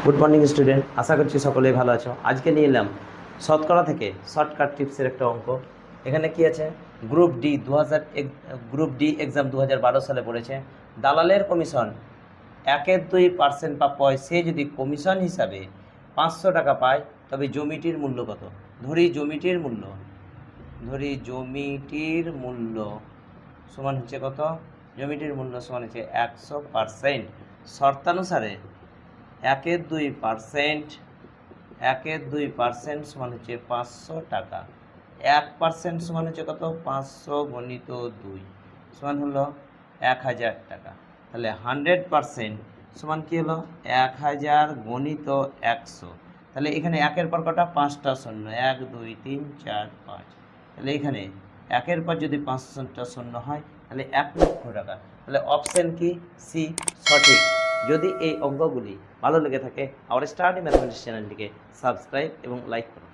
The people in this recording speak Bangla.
গুড মর্নিং স্টুডেন্ট, আশা করছি সকলেই ভালো আছো। আজকে নিয়ে এলাম শতকরা থেকে শর্টকাট টিপসের একটা অঙ্ক। এখানে কি আছে, গ্রুপ ডি এক্সাম 2012 সালে পড়েছে। দালালের কমিশন 1/2% প্রাপ্য হয়। সে যদি কমিশন হিসাবে 500 টাকা পায় তবে জমিটির মূল্য কত? ধরি জমিটির মূল্য সমান হচ্ছে কত? জমিটির মূল্য সমান হচ্ছে 100%। শর্তানুসারে 1/2% সমান হচ্ছে 500 টাকা। 1% সমান হচ্ছে কত? 500 গুণিত 2 সমান হলো 1000 টাকা। তাহলে 100% সমান কি হলো? 1000 গুণিত 100। তাহলে এখানে একের পর কটা? 5টা শূন্য, 1 2 3 4 5। তাহলে এখানে একের পর যদি 5টা শূন্য হয় তাহলে 1 লক্ষ টাকা। তাহলে অপশন কি? সি সঠিক। যদি এই অঙ্কগুলি ভালো লেগে থাকে আমার স্টাডি ম্যাথমেটিক্স চ্যানেলটিকে সাবস্ক্রাইব এবং লাইক করুন।